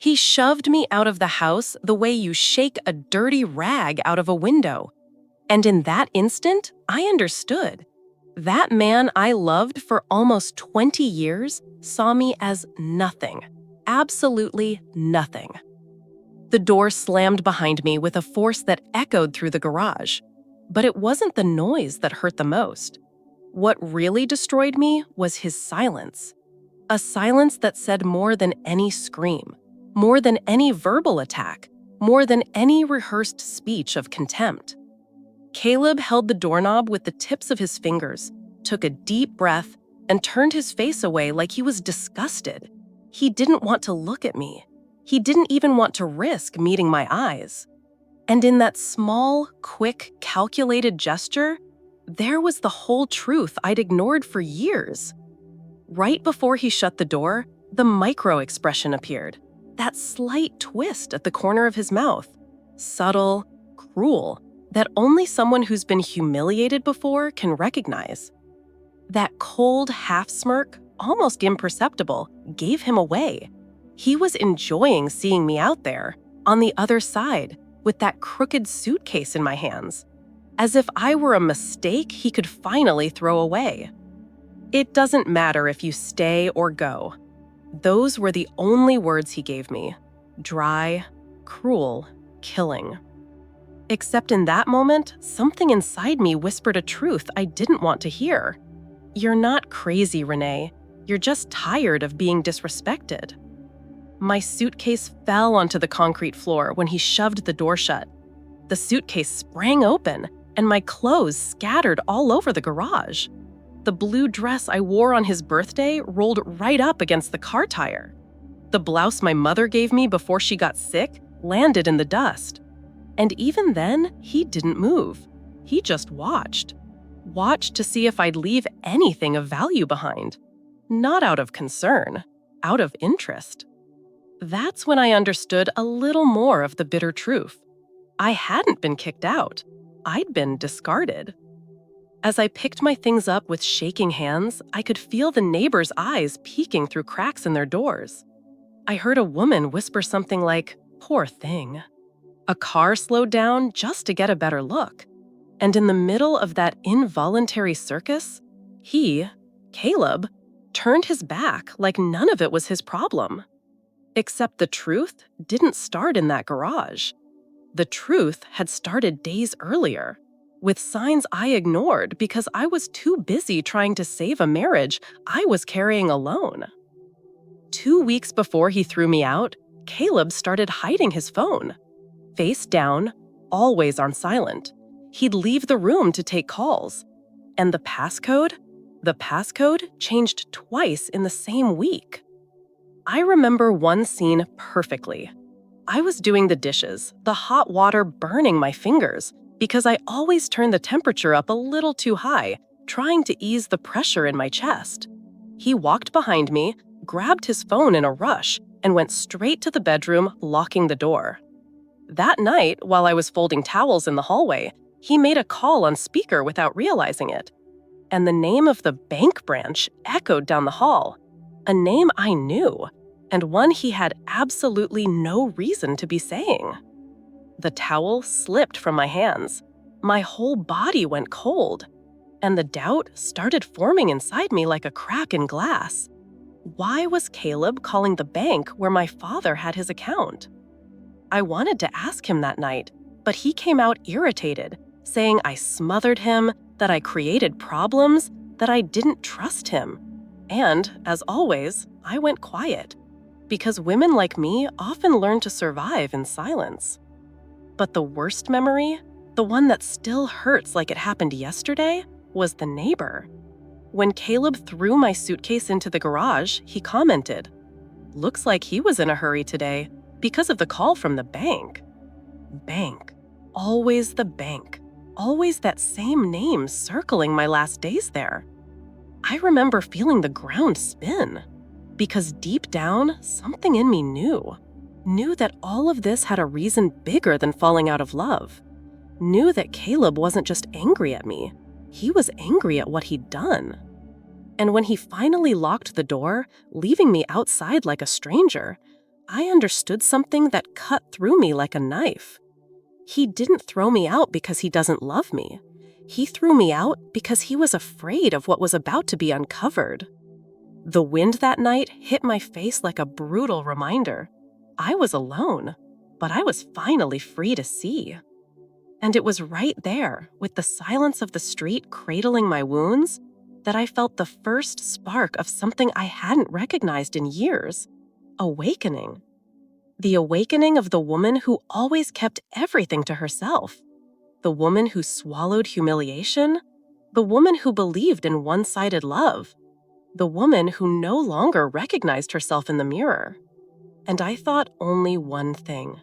He shoved me out of the house the way you shake a dirty rag out of a window. And in that instant, I understood. That man I loved for almost 20 years saw me as nothing. Absolutely nothing. The door slammed behind me with a force that echoed through the garage. But it wasn't the noise that hurt the most. What really destroyed me was his silence. A silence that said more than any scream, more than any verbal attack, more than any rehearsed speech of contempt. Caleb held the doorknob with the tips of his fingers, took a deep breath, and turned his face away like he was disgusted. He didn't want to look at me. He didn't even want to risk meeting my eyes. And in that small, quick, calculated gesture, there was the whole truth I'd ignored for years. Right before he shut the door, the micro-expression appeared. That slight twist at the corner of his mouth. Subtle, cruel, that only someone who's been humiliated before can recognize. That cold half-smirk, almost imperceptible, gave him away. He was enjoying seeing me out there, on the other side, with that crooked suitcase in my hands, as if I were a mistake he could finally throw away. It doesn't matter if you stay or go. Those were the only words he gave me. Dry, cruel, killing. Except in that moment, something inside me whispered a truth I didn't want to hear. You're not crazy, Renee. You're just tired of being disrespected. My suitcase fell onto the concrete floor when he shoved the door shut. The suitcase sprang open, and my clothes scattered all over the garage. The blue dress I wore on his birthday rolled right up against the car tire. The blouse my mother gave me before she got sick landed in the dust. And even then, he didn't move. He just watched. Watched to see if I'd leave anything of value behind. Not out of concern, out of interest. That's when I understood a little more of the bitter truth. I hadn't been kicked out. I'd been discarded. As I picked my things up with shaking hands, I could feel the neighbors' eyes peeking through cracks in their doors. I heard a woman whisper something like, "Poor thing." A car slowed down just to get a better look. And in the middle of that involuntary circus, he, Caleb, turned his back like none of it was his problem. Except the truth didn't start in that garage. The truth had started days earlier, with signs I ignored because I was too busy trying to save a marriage I was carrying alone. 2 weeks before he threw me out, Caleb started hiding his phone. Face down, always on silent. He'd leave the room to take calls. And the passcode? The passcode changed twice in the same week. I remember one scene perfectly. I was doing the dishes, the hot water burning my fingers, because I always turn the temperature up a little too high, trying to ease the pressure in my chest. He walked behind me, grabbed his phone in a rush, and went straight to the bedroom, locking the door. That night, while I was folding towels in the hallway, he made a call on speaker without realizing it. And the name of the bank branch echoed down the hall. A name I knew, and one he had absolutely no reason to be saying. The towel slipped from my hands. My whole body went cold, and the doubt started forming inside me like a crack in glass. Why was Caleb calling the bank where my father had his account? I wanted to ask him that night, but he came out irritated, saying I smothered him, that I created problems, that I didn't trust him. And, as always, I went quiet, because women like me often learn to survive in silence. But the worst memory, the one that still hurts like it happened yesterday, was the neighbor. When Caleb threw my suitcase into the garage, he commented, "Looks like he was in a hurry today because of the call from the bank." Bank. Always the bank. Always that same name circling my last days there. I remember feeling the ground spin, because deep down, something in me knew that all of this had a reason bigger than falling out of love. Knew that Caleb wasn't just angry at me, he was angry at what he'd done. And when he finally locked the door, leaving me outside like a stranger, I understood something that cut through me like a knife. He didn't throw me out because he doesn't love me. He threw me out because he was afraid of what was about to be uncovered. The wind that night hit my face like a brutal reminder. I was alone, but I was finally free to see. And it was right there, with the silence of the street cradling my wounds, that I felt the first spark of something I hadn't recognized in years: awakening. The awakening of the woman who always kept everything to herself. The woman who swallowed humiliation. The woman who believed in one-sided love. The woman who no longer recognized herself in the mirror. And I thought only one thing.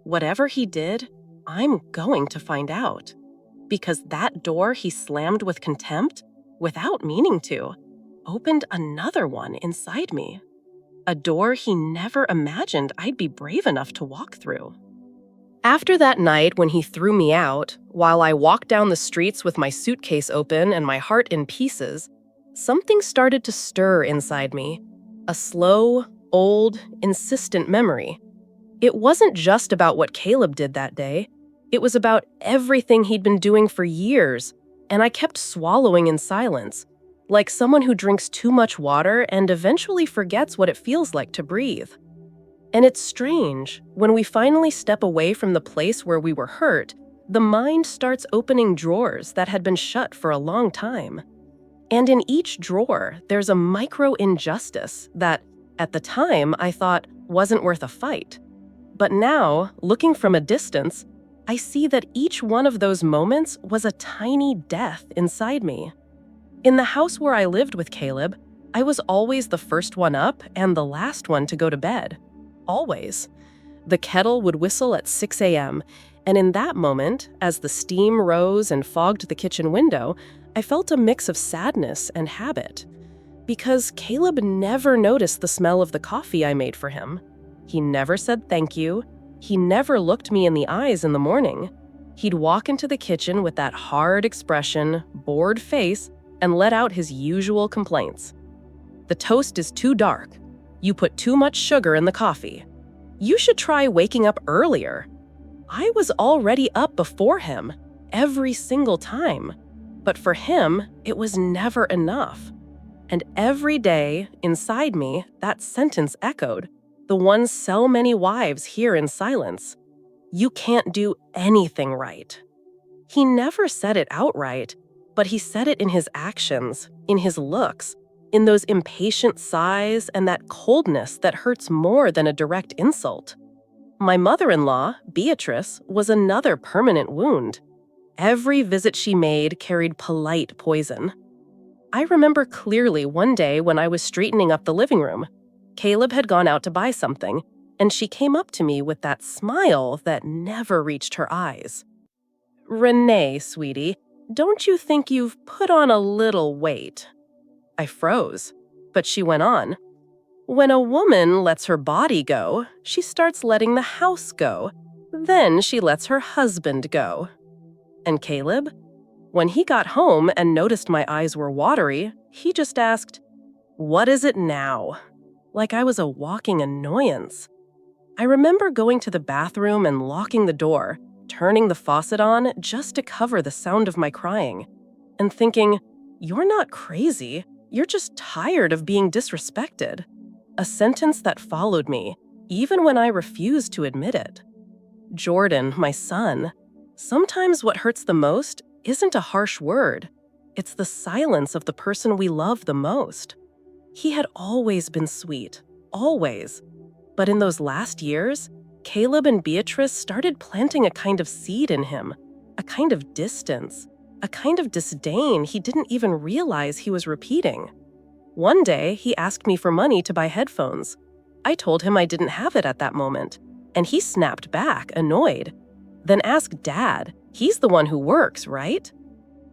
Whatever he did, I'm going to find out. Because that door he slammed with contempt, without meaning to, opened another one inside me. A door he never imagined I'd be brave enough to walk through. After that night when he threw me out, while I walked down the streets with my suitcase open and my heart in pieces, something started to stir inside me. A slow, old, insistent memory. It wasn't just about what Caleb did that day. It was about everything he'd been doing for years, and I kept swallowing in silence, like someone who drinks too much water and eventually forgets what it feels like to breathe. And it's strange, when we finally step away from the place where we were hurt, the mind starts opening drawers that had been shut for a long time. And in each drawer, there's a micro-injustice that, at the time, I thought wasn't worth a fight. But now, looking from a distance, I see that each one of those moments was a tiny death inside me. In the house where I lived with Caleb, I was always the first one up and the last one to go to bed. Always. The kettle would whistle at 6 a.m., and in that moment, as the steam rose and fogged the kitchen window, I felt a mix of sadness and habit. Because Caleb never noticed the smell of the coffee I made for him. He never said thank you. He never looked me in the eyes in the morning. He'd walk into the kitchen with that hard expression, bored face, and let out his usual complaints. The toast is too dark. You put too much sugar in the coffee. You should try waking up earlier. I was already up before him, every single time. But for him, it was never enough. And every day, inside me, that sentence echoed, the one so many wives hear in silence. You can't do anything right. He never said it outright, but he said it in his actions, in his looks, in those impatient sighs and that coldness that hurts more than a direct insult. My mother-in-law, Beatrice, was another permanent wound. Every visit she made carried polite poison. I remember clearly one day when I was straightening up the living room. Caleb had gone out to buy something, and she came up to me with that smile that never reached her eyes. "Renee, sweetie, don't you think you've put on a little weight?" I froze, but she went on. "When a woman lets her body go, she starts letting the house go. Then she lets her husband go." And Caleb? When he got home and noticed my eyes were watery, he just asked, "What is it now?" Like I was a walking annoyance. I remember going to the bathroom and locking the door, turning the faucet on just to cover the sound of my crying, and thinking, "You're not crazy, you're just tired of being disrespected." A sentence that followed me, even when I refused to admit it. Jordan, my son, sometimes what hurts the most isn't a harsh word. It's the silence of the person we love the most. He had always been sweet, always. But in those last years, Caleb and Beatrice started planting a kind of seed in him, a kind of distance, a kind of disdain he didn't even realize he was repeating. One day, he asked me for money to buy headphones. I told him I didn't have it at that moment, and he snapped back, annoyed. Then ask Dad. He's the one who works, right?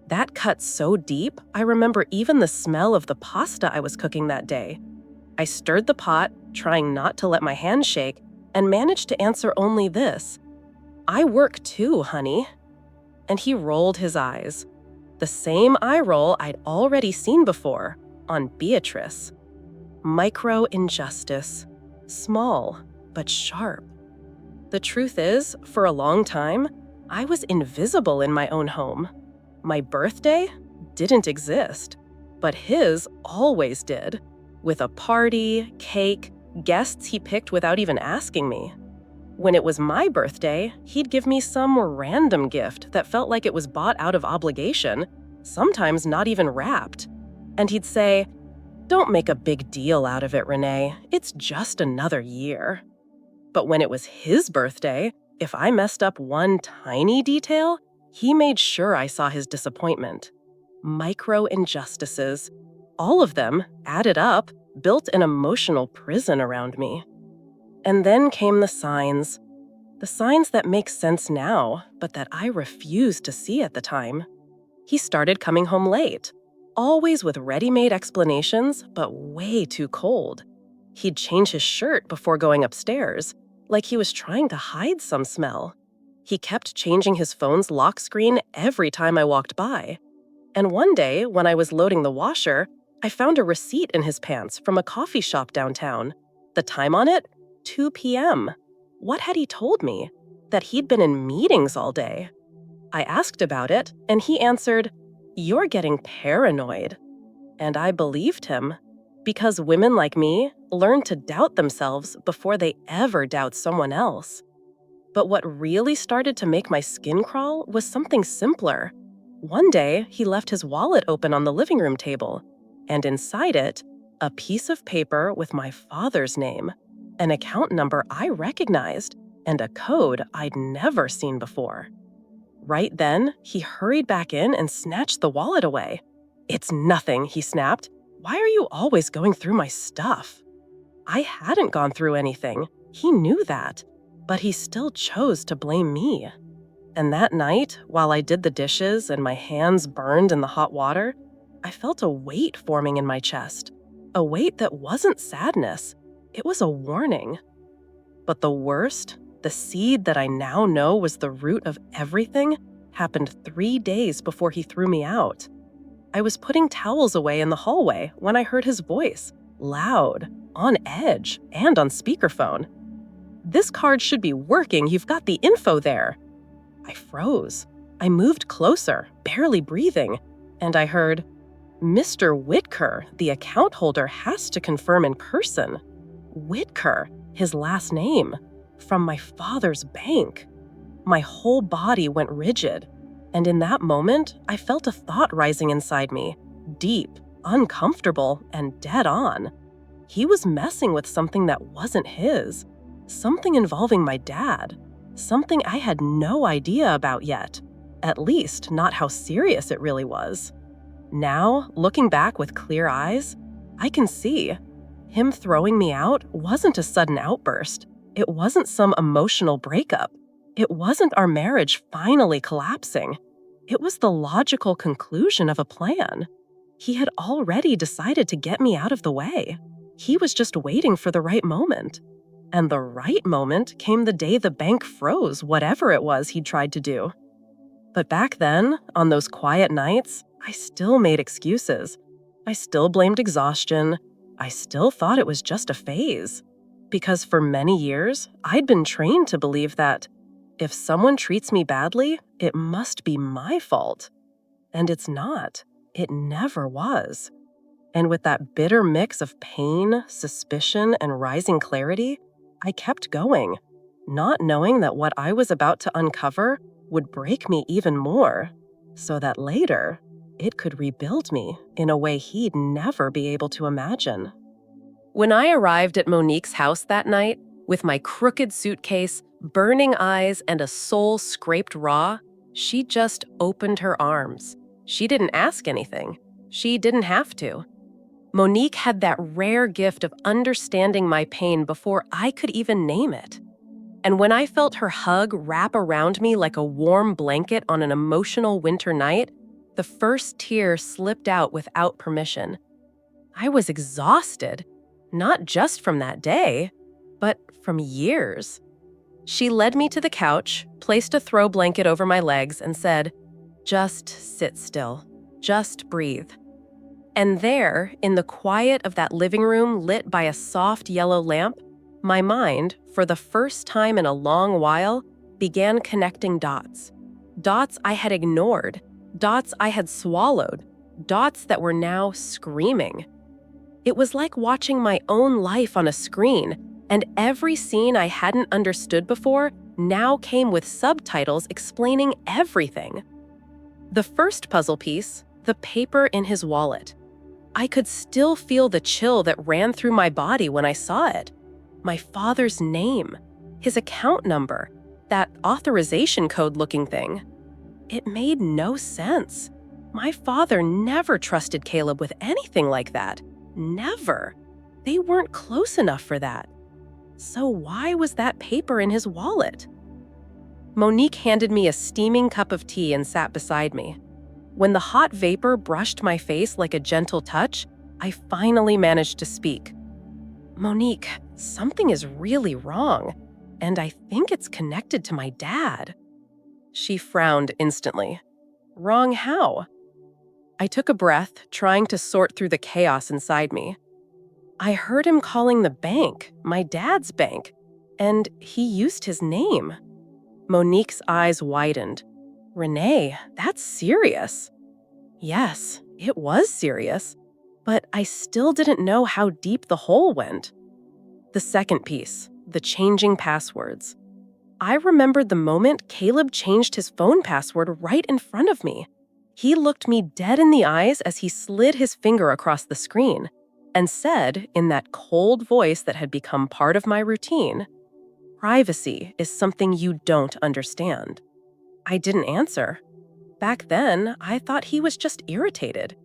That cut so deep, I remember even the smell of the pasta I was cooking that day. I stirred the pot, trying not to let my hands shake, and managed to answer only this: "I work too, honey." And he rolled his eyes. The same eye roll I'd already seen before, on Beatrice. Micro injustice. Small, but sharp. The truth is, for a long time, I was invisible in my own home. My birthday didn't exist, but his always did, with a party, cake, guests he picked without even asking me. When it was my birthday, he'd give me some random gift that felt like it was bought out of obligation, sometimes not even wrapped. And he'd say, "Don't make a big deal out of it, Renee. It's just another year." But when it was his birthday, if I messed up one tiny detail, he made sure I saw his disappointment. Micro injustices, all of them, added up, built an emotional prison around me. And then came the signs that make sense now, but that I refused to see at the time. He started coming home late, always with ready-made explanations, but way too cold. He'd change his shirt before going upstairs, like he was trying to hide some smell. He kept changing his phone's lock screen every time I walked by. And one day, when I was loading the washer, I found a receipt in his pants from a coffee shop downtown. The time on it? 2 p.m. What had he told me? That he'd been in meetings all day. I asked about it, and he answered, "You're getting paranoid." And I believed him, because women like me learn to doubt themselves before they ever doubt someone else. But what really started to make my skin crawl was something simpler. One day, he left his wallet open on the living room table, and inside it, a piece of paper with my father's name, an account number I recognized, and a code I'd never seen before. Right then, he hurried back in and snatched the wallet away. "It's nothing," he snapped. "Why are you always going through my stuff?" I hadn't gone through anything. He knew that, but he still chose to blame me. And that night, while I did the dishes and my hands burned in the hot water, I felt a weight forming in my chest. A weight that wasn't sadness. It was a warning. But the worst, the seed that I now know was the root of everything, happened 3 days before he threw me out. I was putting towels away in the hallway when I heard his voice, loud, on edge, and on speakerphone. "This card should be working. You've got the info there." I froze. I moved closer, barely breathing, and I heard, "Mr. Whitker, the account holder, has to confirm in person." Whitker, his last name, from my father's bank. My whole body went rigid, and in that moment, I felt a thought rising inside me, deep, uncomfortable, and dead on. He was messing with something that wasn't his, something involving my dad, something I had no idea about yet, at least not how serious it really was. Now, looking back with clear eyes, I can see him throwing me out wasn't a sudden outburst. It wasn't some emotional breakup. It wasn't our marriage finally collapsing. It was the logical conclusion of a plan. He had already decided to get me out of the way. He was just waiting for the right moment. And the right moment came the day the bank froze whatever it was he'd tried to do. But back then, on those quiet nights, I still made excuses. I still blamed exhaustion. I still thought it was just a phase. Because for many years, I'd been trained to believe that if someone treats me badly, it must be my fault. And it's not. It never was. And with that bitter mix of pain, suspicion, and rising clarity, I kept going, not knowing that what I was about to uncover would break me even more, so that later, it could rebuild me in a way he'd never be able to imagine. When I arrived at Monique's house that night, with my crooked suitcase, burning eyes, and a soul scraped raw, she just opened her arms. She didn't ask anything. She didn't have to. Monique had that rare gift of understanding my pain before I could even name it. And when I felt her hug wrap around me like a warm blanket on an emotional winter night, the first tear slipped out without permission. I was exhausted, not just from that day, but from years. She led me to the couch, placed a throw blanket over my legs, and said, "Just sit still. Just breathe." And there, in the quiet of that living room lit by a soft yellow lamp, My mind, for the first time in a long while, began connecting dots. Dots I had ignored, dots I had swallowed, dots that were now screaming. It was like watching my own life on a screen, and every scene I hadn't understood before now came with subtitles explaining everything. The first puzzle piece, the paper in his wallet. I could still feel the chill that ran through my body when I saw it. My father's name, his account number, that authorization code looking thing. It made no sense. My father never trusted Caleb with anything like that. Never. They weren't close enough for that. So why was that paper in his wallet? Monique handed me a steaming cup of tea and sat beside me. When the hot vapor brushed my face like a gentle touch, I finally managed to speak. Monique, something is really wrong, and I think it's connected to my dad. She frowned instantly. Wrong how? I took a breath, trying to sort through the chaos inside me. I heard him calling the bank, my dad's bank, and he used his name. Monique's eyes widened. Renee, that's serious. Yes, it was serious, but I still didn't know how deep the hole went. The second piece, the changing passwords. I remembered the moment Caleb changed his phone password right in front of me. He looked me dead in the eyes as he slid his finger across the screen and said, in that cold voice that had become part of my routine, "Privacy is something you don't understand." I didn't answer. Back then, I thought he was just irritated.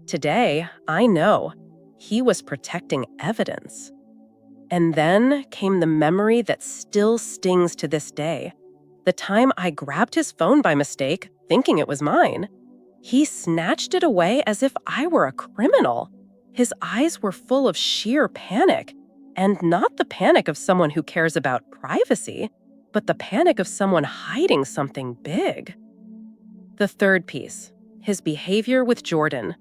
Today, I know. He was protecting evidence. And then came the memory that still stings to this day. The time I grabbed his phone by mistake, thinking it was mine. He snatched it away as if I were a criminal. His eyes were full of sheer panic, and not the panic of someone who cares about privacy, but the panic of someone hiding something big. The third piece, his behavior with Jordan.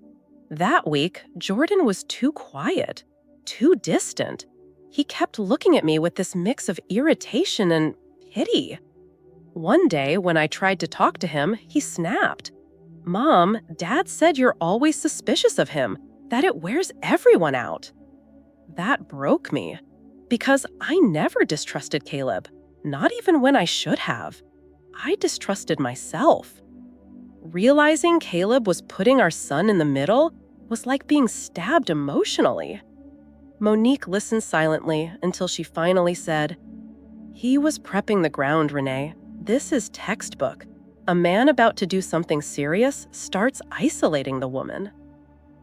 That week, Jordan was too quiet, too distant. He kept looking at me with this mix of irritation and pity. One day, when I tried to talk to him, he snapped. "Mom, Dad said you're always suspicious of him, that it wears everyone out." That broke me, because I never distrusted Caleb, not even when I should have. I distrusted myself. Realizing Caleb was putting our son in the middle was like being stabbed emotionally. Monique listened silently until she finally said, "He was prepping the ground, Renee. This is textbook. A man about to do something serious starts isolating the woman."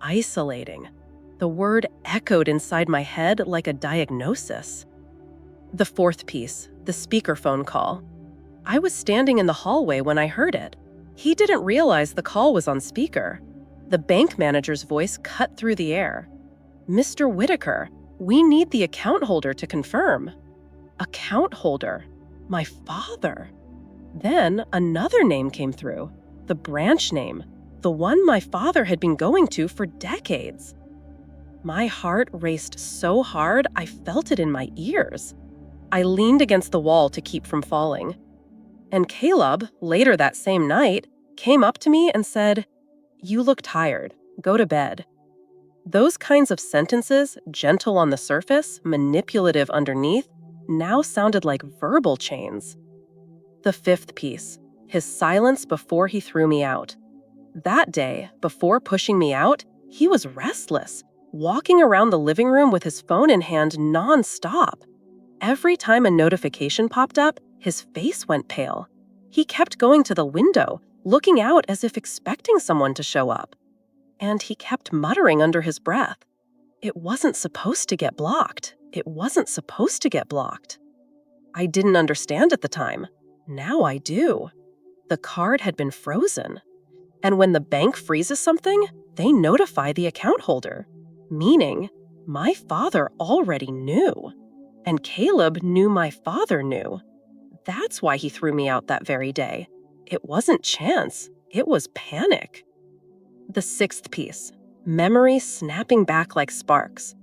Isolating. The word echoed inside my head like a diagnosis. The fourth piece, the speakerphone call. I was standing in the hallway when I heard it. He didn't realize the call was on speaker. The bank manager's voice cut through the air. "Mr. Whitaker, we need the account holder to confirm." Account holder? My father. Then another name came through, the branch name, the one my father had been going to for decades. My heart raced so hard I felt it in my ears. I leaned against the wall to keep from falling. And Caleb, later that same night, came up to me and said, "You look tired. Go to bed." Those kinds of sentences, gentle on the surface, manipulative underneath, now sounded like verbal chains. The fifth piece, his silence before he threw me out. That day, before pushing me out, he was restless, walking around the living room with his phone in hand nonstop. Every time a notification popped up, his face went pale. He kept going to the window, looking out as if expecting someone to show up. And he kept muttering under his breath, "It wasn't supposed to get blocked. It wasn't supposed to get blocked." I didn't understand at the time. Now I do. The card had been frozen. And when the bank freezes something, they notify the account holder. Meaning, my father already knew. And Caleb knew my father knew. That's why he threw me out that very day. It wasn't chance. It was panic. The sixth piece, memories snapping back like sparks.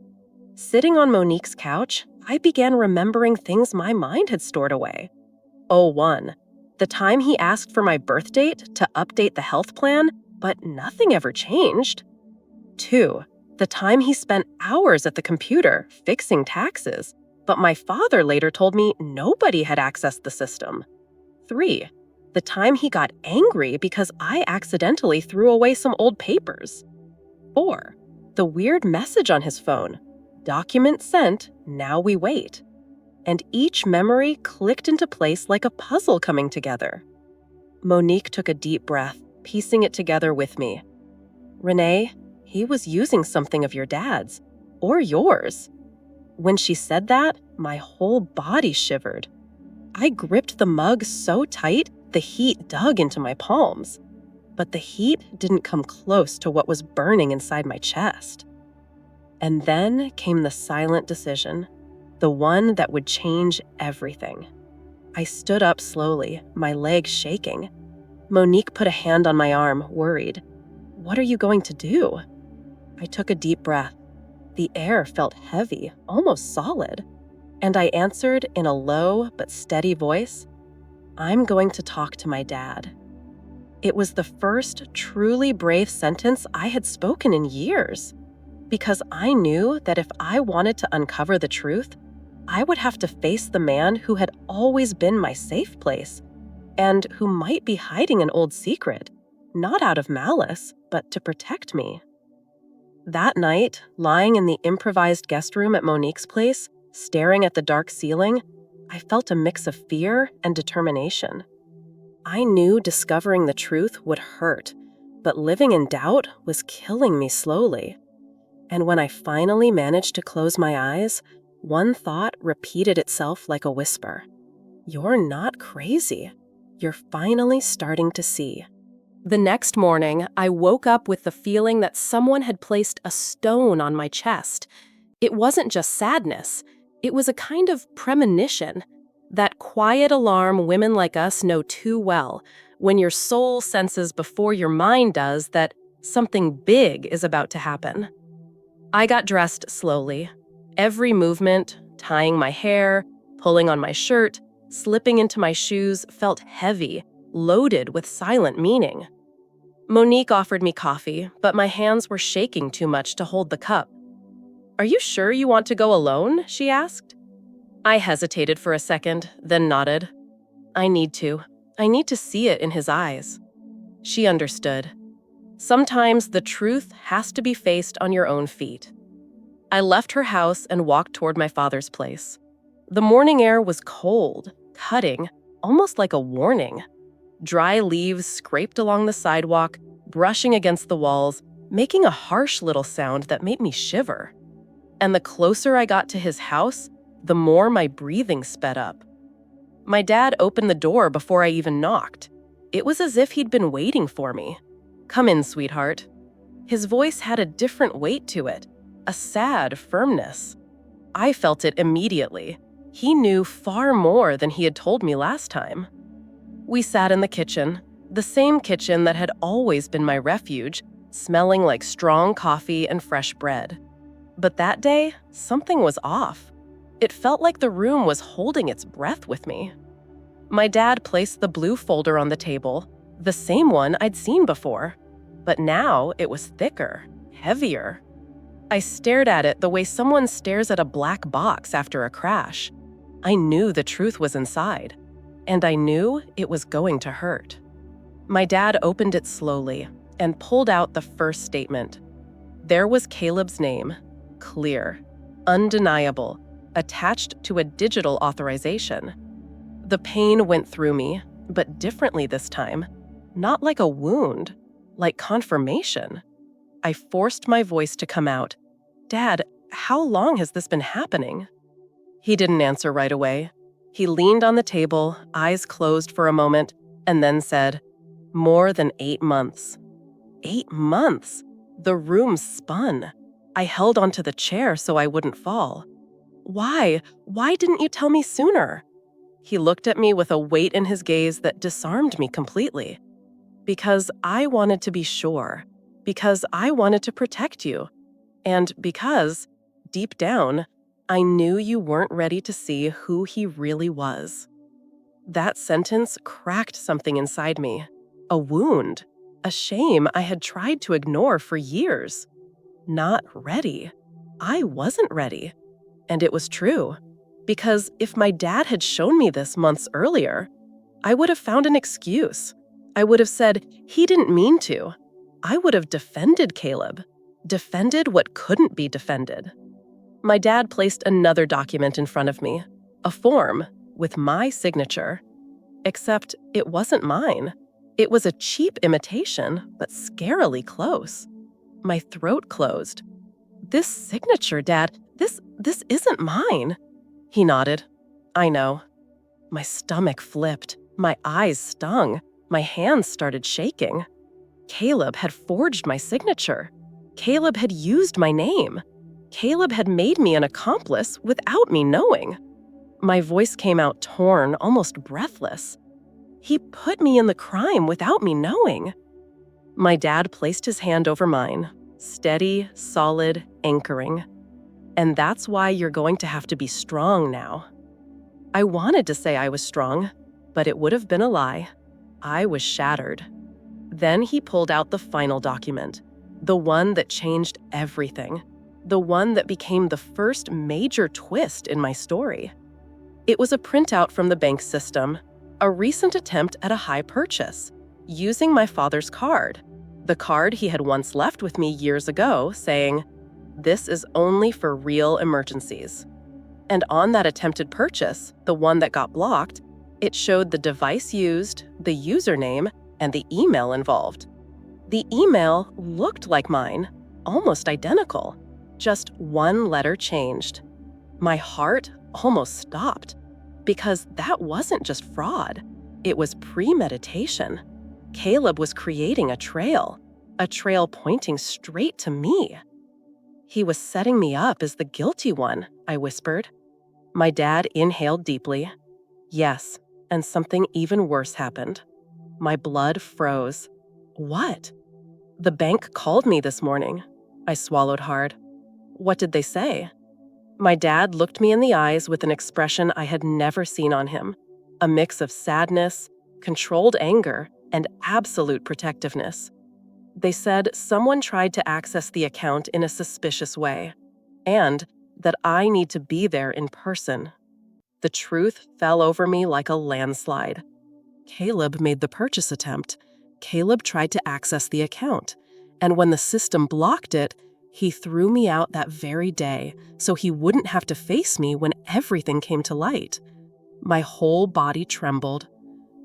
Sitting on Monique's couch, I began remembering things my mind had stored away. Oh, 1. The time he asked for my birth date to update the health plan, but nothing ever changed. 2. The time he spent hours at the computer fixing taxes, but my father later told me nobody had accessed the system. 3. The time he got angry because I accidentally threw away some old papers. 4. The weird message on his phone. Document sent, now we wait. And each memory clicked into place like a puzzle coming together. Monique took a deep breath, piecing it together with me. Renee, he was using something of your dad's, or yours. When she said that, my whole body shivered. I gripped the mug so tight, the heat dug into my palms. But the heat didn't come close to what was burning inside my chest. And then came the silent decision, the one that would change everything. I stood up slowly, my legs shaking. Monique put a hand on my arm, worried. What are you going to do? I took a deep breath. The air felt heavy, almost solid. And I answered in a low but steady voice, I'm going to talk to my dad. It was the first truly brave sentence I had spoken in years, because I knew that if I wanted to uncover the truth, I would have to face the man who had always been my safe place, and who might be hiding an old secret, not out of malice, but to protect me. That night, lying in the improvised guest room at Monique's place, staring at the dark ceiling, I felt a mix of fear and determination. I knew discovering the truth would hurt, but living in doubt was killing me slowly. And when I finally managed to close my eyes, one thought repeated itself like a whisper. You're not crazy. You're finally starting to see. The next morning, I woke up with the feeling that someone had placed a stone on my chest. It wasn't just sadness. It was a kind of premonition. That quiet alarm women like us know too well, when your soul senses before your mind does that something big is about to happen. I got dressed slowly. Every movement, tying my hair, pulling on my shirt, slipping into my shoes, felt heavy, loaded with silent meaning. Monique offered me coffee, but my hands were shaking too much to hold the cup. Are you sure you want to go alone? She asked. I hesitated for a second, then nodded. I need to. I need to see it in his eyes. She understood. Sometimes the truth has to be faced on your own feet. I left her house and walked toward my father's place. The morning air was cold, cutting, almost like a warning. Dry leaves scraped along the sidewalk, brushing against the walls, making a harsh little sound that made me shiver. And the closer I got to his house, the more my breathing sped up. My dad opened the door before I even knocked. It was as if he'd been waiting for me. Come in, sweetheart. His voice had a different weight to it, a sad firmness. I felt it immediately. He knew far more than he had told me last time. We sat in the kitchen, the same kitchen that had always been my refuge, smelling like strong coffee and fresh bread. But that day, something was off. It felt like the room was holding its breath with me. My dad placed the blue folder on the table, the same one I'd seen before, but now it was thicker, heavier. I stared at it the way someone stares at a black box after a crash. I knew the truth was inside, and I knew it was going to hurt. My dad opened it slowly and pulled out the first statement. There was Caleb's name, clear, undeniable, attached to a digital authorization. The pain went through me, but differently this time. Not like a wound, like confirmation. I forced my voice to come out. Dad, how long has this been happening? He didn't answer right away. He leaned on the table, eyes closed for a moment, and then said, more than 8 months. 8 months? The room spun. I held onto the chair so I wouldn't fall. Why? Why didn't you tell me sooner? He looked at me with a weight in his gaze that disarmed me completely. Because I wanted to be sure. Because I wanted to protect you. And because, deep down, I knew you weren't ready to see who he really was. That sentence cracked something inside me. A wound. A shame I had tried to ignore for years. Not ready. I wasn't ready. And it was true. Because if my dad had shown me this months earlier, I would have found an excuse. I would have said he didn't mean to. I would have defended Caleb. Defended what couldn't be defended. My dad placed another document in front of me. A form with my signature. Except it wasn't mine. It was a cheap imitation, but scarily close. My throat closed. This signature, Dad, this isn't mine. He nodded. I know. My stomach flipped. My eyes stung. My hands started shaking. Caleb had forged my signature. Caleb had used my name. Caleb had made me an accomplice without me knowing. My voice came out torn, almost breathless. He put me in the crime without me knowing. My dad placed his hand over mine, steady, solid, anchoring. And that's why you're going to have to be strong now. I wanted to say I was strong, but it would have been a lie. I was shattered. Then he pulled out the final document, the one that changed everything, the one that became the first major twist in my story. It was a printout from the bank system, a recent attempt at a high purchase, using my father's card, the card he had once left with me years ago, saying, "This is only for real emergencies." And on that attempted purchase, the one that got blocked, it showed the device used, the username, and the email involved. The email looked like mine, almost identical. Just one letter changed. My heart almost stopped, because that wasn't just fraud. It was premeditation. Caleb was creating a trail pointing straight to me. He was setting me up as the guilty one, I whispered. My dad inhaled deeply. Yes, and something even worse happened. My blood froze. What? The bank called me this morning. I swallowed hard. What did they say? My dad looked me in the eyes with an expression I had never seen on him, a mix of sadness, controlled anger, and absolute protectiveness. They said someone tried to access the account in a suspicious way, and that I need to be there in person. The truth fell over me like a landslide. Caleb made the purchase attempt. Caleb tried to access the account, and when the system blocked it, he threw me out that very day so he wouldn't have to face me when everything came to light. My whole body trembled.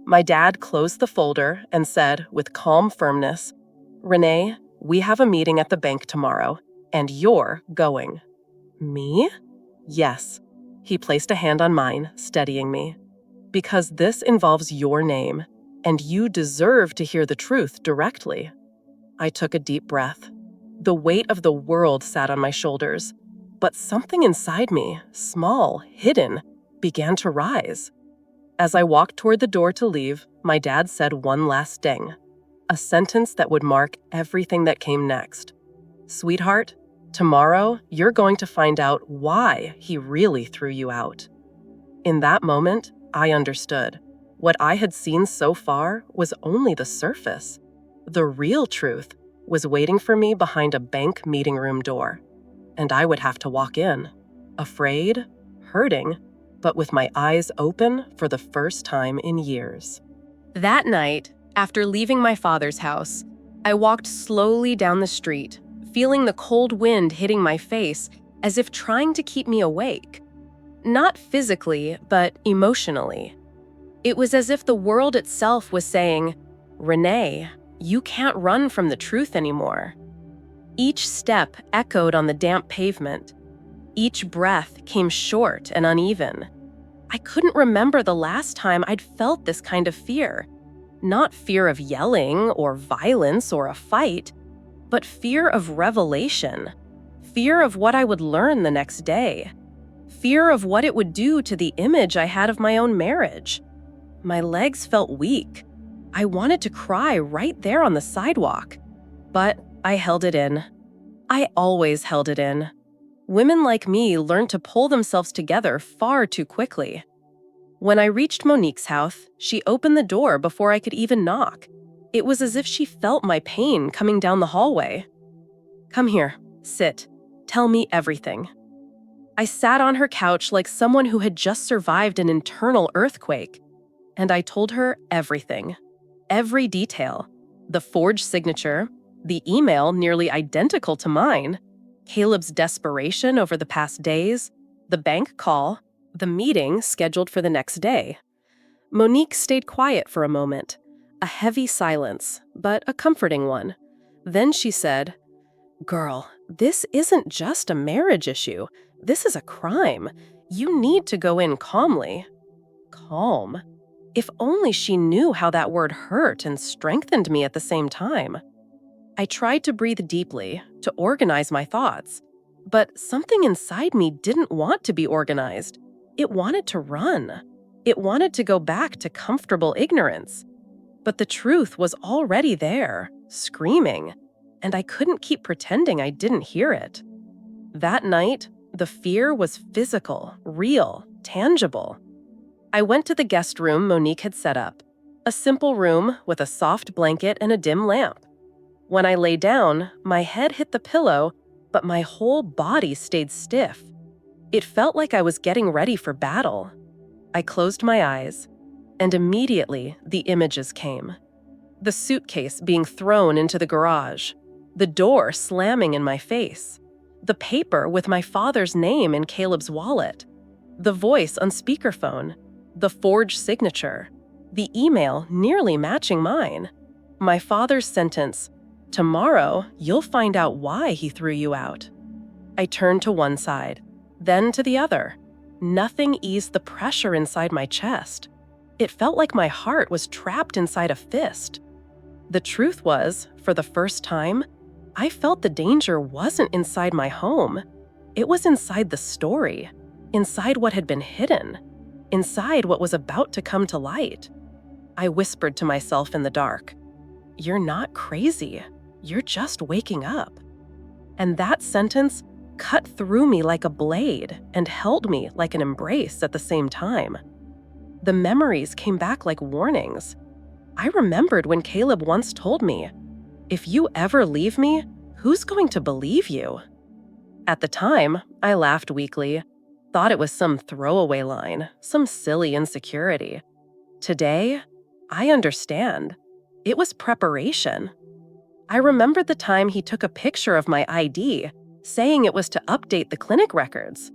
My dad closed the folder and said with calm firmness, "Renee, we have a meeting at the bank tomorrow, and you're going." Me? Yes. He placed a hand on mine, steadying me. Because this involves your name, and you deserve to hear the truth directly. I took a deep breath. The weight of the world sat on my shoulders, but something inside me, small, hidden, began to rise. As I walked toward the door to leave, my dad said one last ding, a sentence that would mark everything that came next. "Sweetheart, tomorrow you're going to find out why he really threw you out." In that moment, I understood. What I had seen so far was only the surface. The real truth was waiting for me behind a bank meeting room door, and I would have to walk in, afraid, hurting, but with my eyes open for the first time in years. That night, after leaving my father's house, I walked slowly down the street, feeling the cold wind hitting my face as if trying to keep me awake. Not physically, but emotionally. It was as if the world itself was saying, "Renee, you can't run from the truth anymore." Each step echoed on the damp pavement. Each breath came short and uneven. I couldn't remember the last time I'd felt this kind of fear. Not fear of yelling or violence or a fight, but fear of revelation. Fear of what I would learn the next day. Fear of what it would do to the image I had of my own marriage. My legs felt weak. I wanted to cry right there on the sidewalk, but I held it in. I always held it in. Women like me learn to pull themselves together far too quickly. When I reached Monique's house, she opened the door before I could even knock. It was as if she felt my pain coming down the hallway. "Come here, sit, tell me everything." I sat on her couch like someone who had just survived an internal earthquake, and I told her everything. Every detail. The forged signature, the email nearly identical to mine, Caleb's desperation over the past days, the bank call, the meeting scheduled for the next day. Monique stayed quiet for a moment, a heavy silence, but a comforting one. Then she said, "Girl, this isn't just a marriage issue. This is a crime. You need to go in calmly." Calm. If only she knew how that word hurt and strengthened me at the same time. I tried to breathe deeply, to organize my thoughts, but something inside me didn't want to be organized. It wanted to run. It wanted to go back to comfortable ignorance. But the truth was already there, screaming, and I couldn't keep pretending I didn't hear it. That night, the fear was physical, real, tangible. I went to the guest room Monique had set up, a simple room with a soft blanket and a dim lamp. When I lay down, my head hit the pillow, but my whole body stayed stiff. It felt like I was getting ready for battle. I closed my eyes, and immediately the images came. The suitcase being thrown into the garage, the door slamming in my face, the paper with my father's name in Caleb's wallet, the voice on speakerphone, the forged signature, the email nearly matching mine, my father's sentence, "Tomorrow, you'll find out why he threw you out." I turned to one side, then to the other. Nothing eased the pressure inside my chest. It felt like my heart was trapped inside a fist. The truth was, for the first time, I felt the danger wasn't inside my home. It was inside the story, inside what had been hidden, inside what was about to come to light. I whispered to myself in the dark, "You're not crazy. You're just waking up." And that sentence cut through me like a blade and held me like an embrace at the same time. The memories came back like warnings. I remembered when Caleb once told me, "If you ever leave me, who's going to believe you?" At the time, I laughed weakly, thought it was some throwaway line, some silly insecurity. Today, I understand. It was preparation. I remembered the time he took a picture of my ID, saying it was to update the clinic records.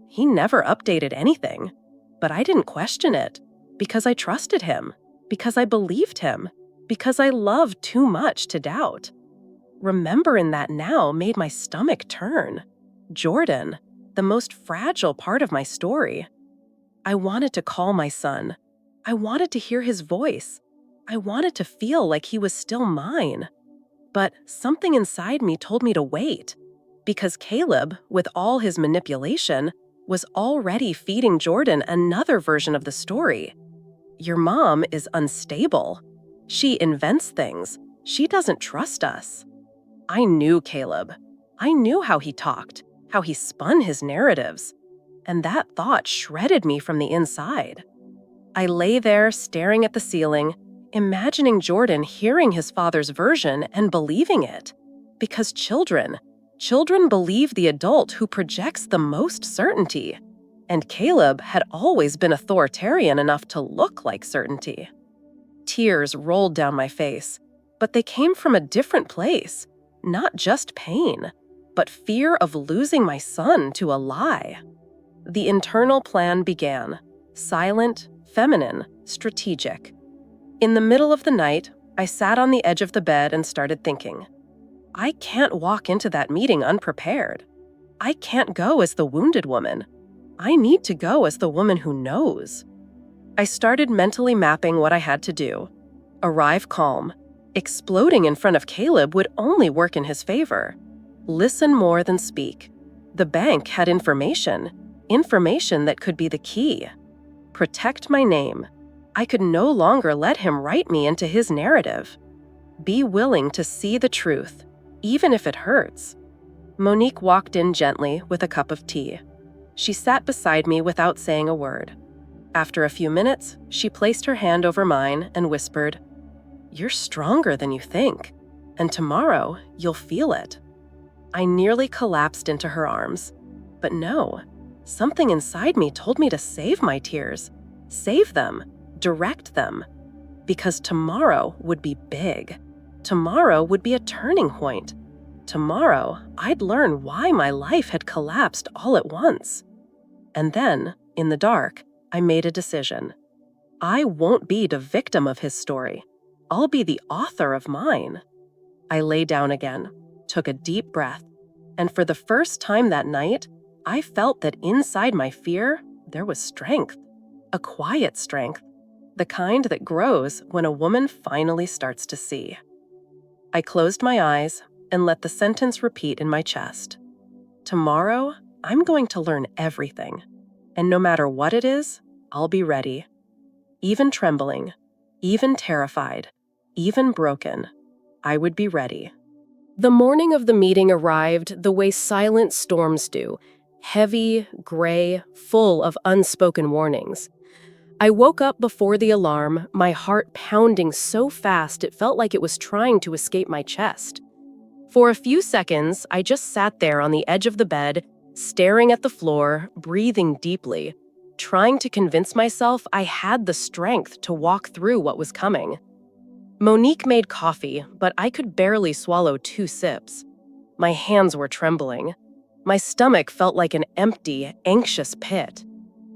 He never updated anything, but I didn't question it, because I trusted him, because I believed him, because I loved too much to doubt. Remembering that now made my stomach turn. Jordan, the most fragile part of my story. I wanted to call my son. I wanted to hear his voice. I wanted to feel like he was still mine. But something inside me told me to wait, because Caleb, with all his manipulation, was already feeding Jordan another version of the story. "Your mom is unstable. She invents things. She doesn't trust us." I knew Caleb. I knew how he talked, how he spun his narratives. And that thought shredded me from the inside. I lay there staring at the ceiling, imagining Jordan hearing his father's version and believing it. Because children believe the adult who projects the most certainty. And Caleb had always been authoritarian enough to look like certainty. Tears rolled down my face, but they came from a different place. Not just pain, but fear of losing my son to a lie. The internal plan began, silent, feminine, strategic. In the middle of the night, I sat on the edge of the bed and started thinking. I can't walk into that meeting unprepared. I can't go as the wounded woman. I need to go as the woman who knows. I started mentally mapping what I had to do. Arrive calm. Exploding in front of Caleb would only work in his favor. Listen more than speak. The bank had information that could be the key. Protect my name. I could no longer let him write me into his narrative. Be willing to see the truth, even if it hurts. Monique walked in gently with a cup of tea. She sat beside me without saying a word. After a few minutes, she placed her hand over mine and whispered, "You're stronger than you think, and tomorrow you'll feel it." I nearly collapsed into her arms. But no, something inside me told me to save my tears, save them, direct them, because tomorrow would be big. Tomorrow would be a turning point. Tomorrow, I'd learn why my life had collapsed all at once. And then, in the dark, I made a decision. I won't be the victim of his story. I'll be the author of mine. I lay down again, took a deep breath, and for the first time that night, I felt that inside my fear, there was strength. A quiet strength, the kind that grows when a woman finally starts to see. I closed my eyes and let the sentence repeat in my chest. Tomorrow, I'm going to learn everything, and no matter what it is, I'll be ready. Even trembling, even terrified, even broken, I would be ready. The morning of the meeting arrived the way silent storms do, heavy, gray, full of unspoken warnings. I woke up before the alarm, my heart pounding so fast it felt like it was trying to escape my chest. For a few seconds, I just sat there on the edge of the bed, staring at the floor, breathing deeply, trying to convince myself I had the strength to walk through what was coming. Monique made coffee, but I could barely swallow 2 sips. My hands were trembling. My stomach felt like an empty, anxious pit.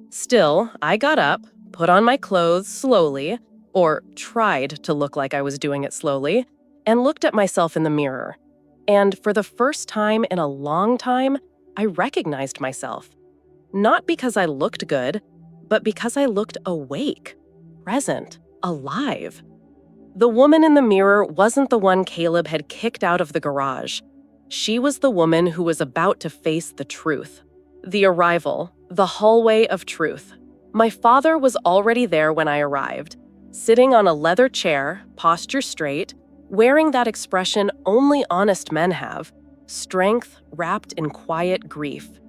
Still, I got up, put on my clothes slowly, or tried to look like I was doing it slowly, and looked at myself in the mirror. And for the first time in a long time, I recognized myself. Not because I looked good, but because I looked awake, present, alive. The woman in the mirror wasn't the one Caleb had kicked out of the garage. She was the woman who was about to face the truth. The arrival, the hallway of truth. My father was already there when I arrived, sitting on a leather chair, posture straight, wearing that expression only honest men have, strength wrapped in quiet grief.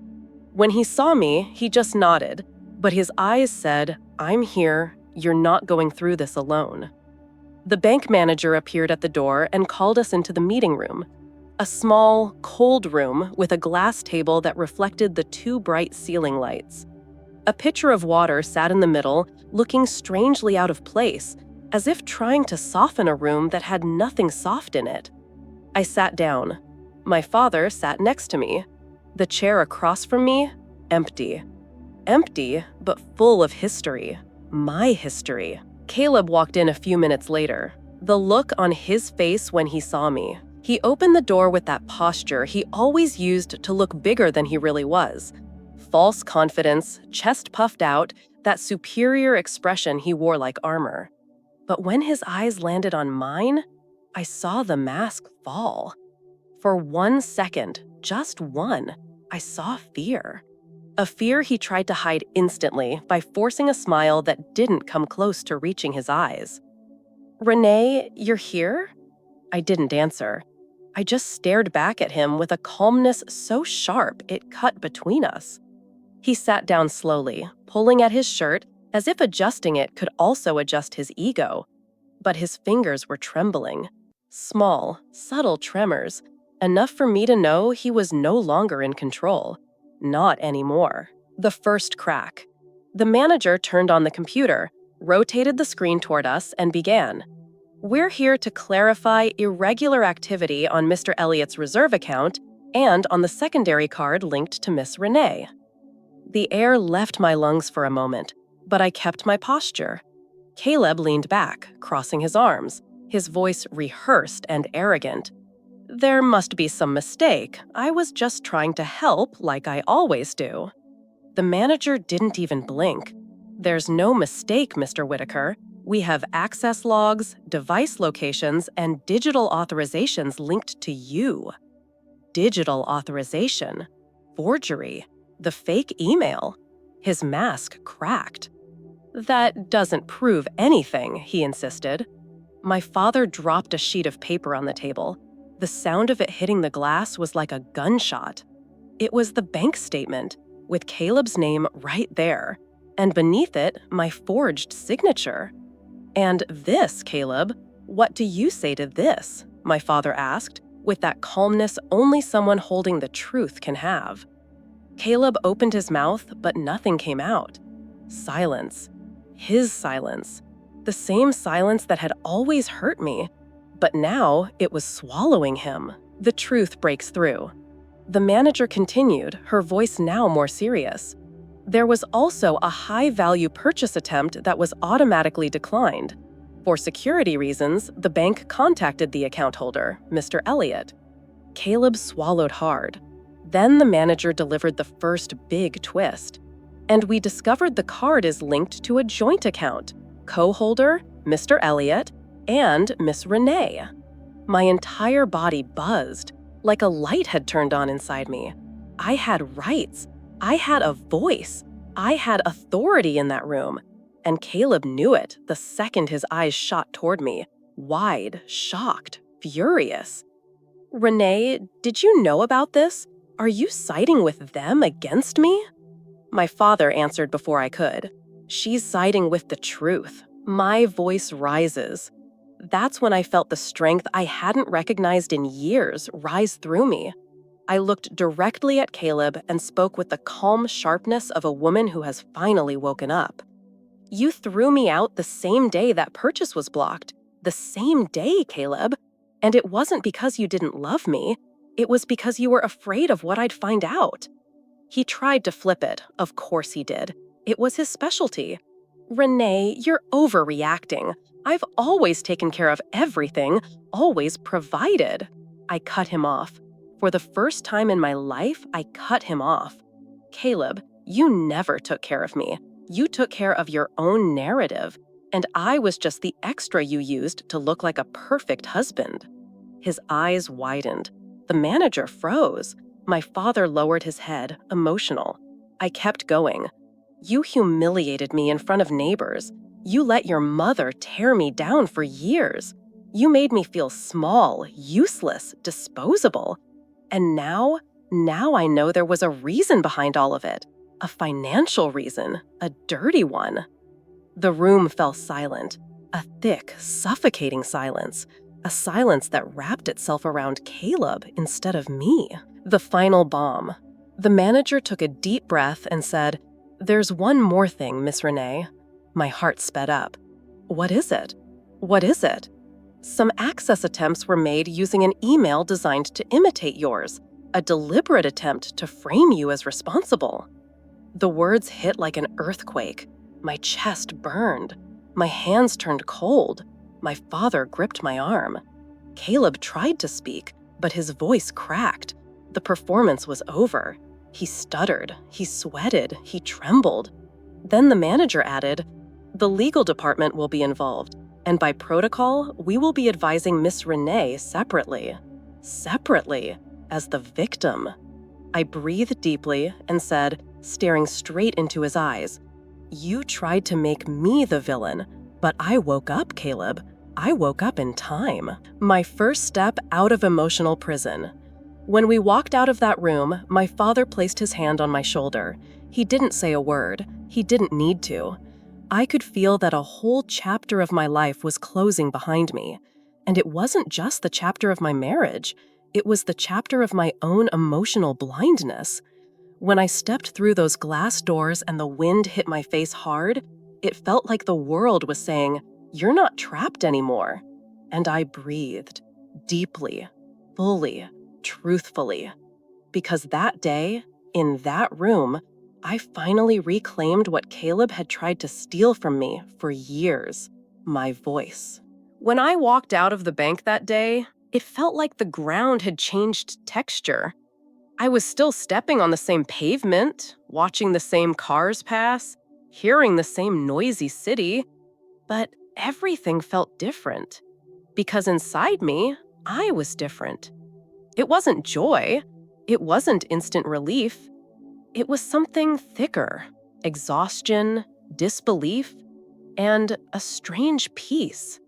When he saw me, he just nodded, but his eyes said, "I'm here, you're not going through this alone." The bank manager appeared at the door and called us into the meeting room, a small, cold room with a glass table that reflected the 2 bright ceiling lights. A pitcher of water sat in the middle, looking strangely out of place, as if trying to soften a room that had nothing soft in it. I sat down. My father sat next to me. The chair across from me, empty. Empty, but full of history. My history. Caleb walked in a few minutes later. The look on his face when he saw me. He opened the door with that posture he always used to look bigger than he really was. False confidence, chest puffed out, that superior expression he wore like armor. But when his eyes landed on mine, I saw the mask fall. For 1 second, just one, I saw fear. A fear he tried to hide instantly by forcing a smile that didn't come close to reaching his eyes. "Renee, you're here?" I didn't answer. I just stared back at him with a calmness so sharp it cut between us. He sat down slowly, pulling at his shirt as if adjusting it could also adjust his ego. But his fingers were trembling. Small, subtle tremors, enough for me to know he was no longer in control. Not anymore. The first crack. The manager turned on the computer, rotated the screen toward us, and began. "We're here to clarify irregular activity on Mr. Elliott's reserve account and on the secondary card linked to Miss Renee." The air left my lungs for a moment, but I kept my posture. Caleb leaned back, crossing his arms, his voice rehearsed and arrogant. "There must be some mistake. I was just trying to help like I always do." The manager didn't even blink. "There's no mistake, Mr. Whitaker. We have access logs, device locations, and digital authorizations linked to you." Digital authorization. Forgery. The fake email. His mask cracked. "That doesn't prove anything," he insisted. My father dropped a sheet of paper on the table. The sound of it hitting the glass was like a gunshot. It was the bank statement, with Caleb's name right there, and beneath it, my forged signature. "And this, Caleb, what do you say to this?" my father asked, with that calmness only someone holding the truth can have. Caleb opened his mouth, but nothing came out. Silence. His silence. The same silence that had always hurt me. But now it was swallowing him. The truth breaks through. The manager continued, her voice now more serious. "There was also a high-value purchase attempt that was automatically declined. For security reasons, the bank contacted the account holder, Mr. Elliott." Caleb swallowed hard. Then the manager delivered the first big twist. "And we discovered the card is linked to a joint account. Co-holder, Mr. Elliott, and Miss Renee." My entire body buzzed, like a light had turned on inside me. I had rights. I had a voice. I had authority in that room. And Caleb knew it the second his eyes shot toward me, wide, shocked, furious. "Renee, did you know about this? Are you siding with them against me?" My father answered before I could. "She's siding with the truth." My voice rises. That's when I felt the strength I hadn't recognized in years rise through me. I looked directly at Caleb and spoke with the calm sharpness of a woman who has finally woken up. "You threw me out the same day that purchase was blocked. The same day, Caleb. And it wasn't because you didn't love me. It was because you were afraid of what I'd find out." He tried to flip it. Of course he did. It was his specialty. "Renee, you're overreacting. I've always taken care of everything, always provided." I cut him off. For the first time in my life, I cut him off. "Caleb, you never took care of me. You took care of your own narrative, and I was just the extra you used to look like a perfect husband." His eyes widened. The manager froze. My father lowered his head, emotional. I kept going. "You humiliated me in front of neighbors. You let your mother tear me down for years. You made me feel small, useless, disposable. And now I know there was a reason behind all of it. A financial reason, a dirty one." The room fell silent, a thick, suffocating silence, a silence that wrapped itself around Caleb instead of me. The final bomb. The manager took a deep breath and said, "There's one more thing, Miss Renee." My heart sped up. "What is it? What is it?" "Some access attempts were made using an email designed to imitate yours, a deliberate attempt to frame you as responsible." The words hit like an earthquake. My chest burned. My hands turned cold. My father gripped my arm. Caleb tried to speak, but his voice cracked. The performance was over. He stuttered, he sweated, he trembled. Then the manager added, "The legal department will be involved, and by protocol, we will be advising Miss Renee separately." Separately, as the victim. I breathed deeply and said, staring straight into his eyes, "You tried to make me the villain, but I woke up, Caleb. I woke up in time." My first step out of emotional prison. When we walked out of that room, my father placed his hand on my shoulder. He didn't say a word. He didn't need to. I could feel that a whole chapter of my life was closing behind me. And it wasn't just the chapter of my marriage. It was the chapter of my own emotional blindness. When I stepped through those glass doors and the wind hit my face hard, it felt like the world was saying, "You're not trapped anymore." And I breathed, deeply, fully, truthfully. Because that day, in that room, I finally reclaimed what Caleb had tried to steal from me for years, my voice. When I walked out of the bank that day, it felt like the ground had changed texture. I was still stepping on the same pavement, watching the same cars pass, hearing the same noisy city, but everything felt different. Because inside me, I was different. It wasn't joy. It wasn't instant relief. It was something thicker, exhaustion, disbelief, and a strange peace.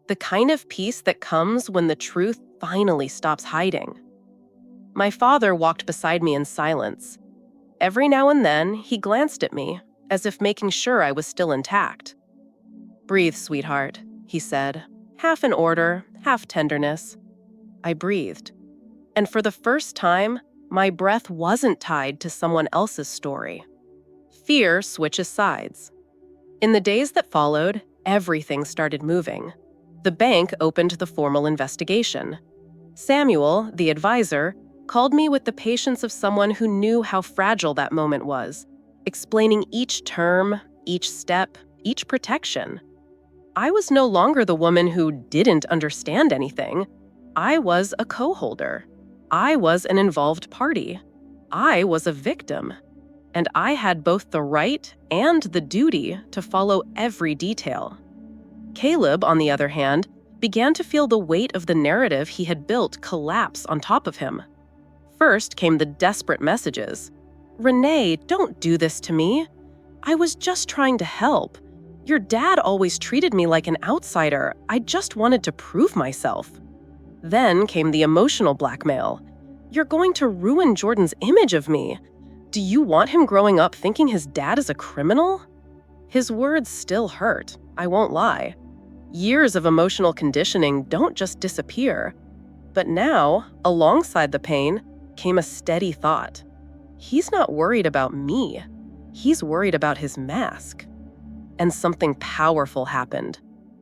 The kind of peace that comes when the truth finally stops hiding. My father walked beside me in silence. Every now and then, he glanced at me, as if making sure I was still intact. "Breathe, sweetheart," he said, half in order, half tenderness. I breathed. And for the first time, my breath wasn't tied to someone else's story. Fear switches sides. In the days that followed, everything started moving. The bank opened the formal investigation. Samuel, the advisor, called me with the patience of someone who knew how fragile that moment was, explaining each term, each step, each protection. I was no longer the woman who didn't understand anything. I was a co-holder. I was an involved party. I was a victim. And I had both the right and the duty to follow every detail. Caleb, on the other hand, began to feel the weight of the narrative he had built collapse on top of him. First came the desperate messages. "Renee, don't do this to me. I was just trying to help. Your dad always treated me like an outsider. I just wanted to prove myself." Then came the emotional blackmail. "You're going to ruin Jordan's image of me. Do you want him growing up thinking his dad is a criminal?" His words still hurt, I won't lie. Years of emotional conditioning don't just disappear. But now, alongside the pain, came a steady thought. He's not worried about me. He's worried about his mask. And something powerful happened.